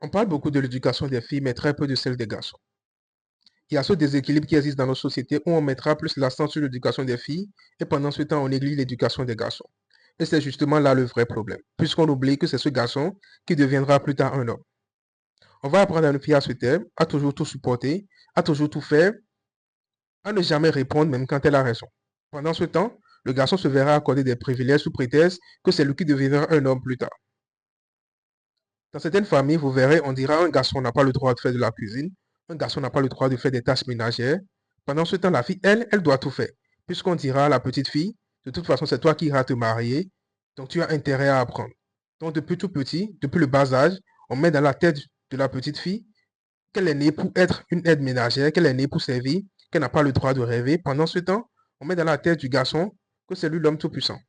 On parle beaucoup de l'éducation des filles, mais très peu de celle des garçons. Il y a ce déséquilibre qui existe dans nos sociétés où on mettra plus l'accent sur l'éducation des filles et pendant ce temps, on néglige l'éducation des garçons. Et c'est justement là le vrai problème, puisqu'on oublie que c'est ce garçon qui deviendra plus tard un homme. On va apprendre à une fille à se taire, à toujours tout supporter, à toujours tout faire, à ne jamais répondre même quand elle a raison. Pendant ce temps, le garçon se verra accorder des privilèges sous prétexte que c'est lui qui deviendra un homme plus tard. Dans certaines familles, vous verrez, on dira un garçon n'a pas le droit de faire de la cuisine, un garçon n'a pas le droit de faire des tâches ménagères. Pendant ce temps, la fille, elle doit tout faire. Puisqu'on dira à la petite fille, de toute façon, c'est toi qui iras te marier, donc tu as intérêt à apprendre. Donc depuis tout petit, depuis le bas âge, on met dans la tête de la petite fille qu'elle est née pour être une aide ménagère, qu'elle est née pour servir, qu'elle n'a pas le droit de rêver. Pendant ce temps, on met dans la tête du garçon que c'est lui l'homme tout-puissant.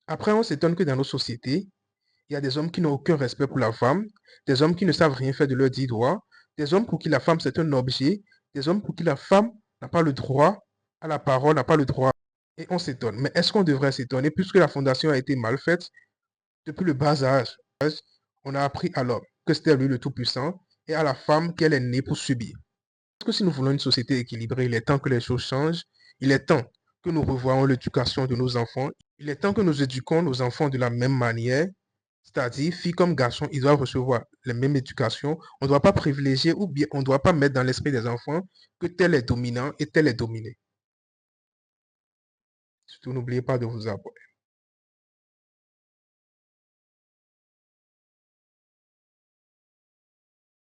Après, on s'étonne que dans nos sociétés, il y a des hommes qui n'ont aucun respect pour la femme, des hommes qui ne savent rien faire de leurs 10 doigts, des hommes pour qui la femme c'est un objet, des hommes pour qui la femme n'a pas le droit à la parole, n'a pas le droit. Et on s'étonne. Mais est-ce qu'on devrait s'étonner puisque la fondation a été mal faite depuis le bas âge? On a appris à l'homme que c'était lui le tout-puissant et à la femme qu'elle est née pour subir. Parce que si nous voulons une société équilibrée, il est temps que les choses changent. Il est temps que nous revoyons l'éducation de nos enfants. Il est temps que nous éduquions nos enfants de la même manière. C'est-à-dire, filles comme garçons, ils doivent recevoir la même éducation. On ne doit pas privilégier ou bien on ne doit pas mettre dans l'esprit des enfants que tel est dominant et tel est dominé. Surtout, n'oubliez pas de vous abonner.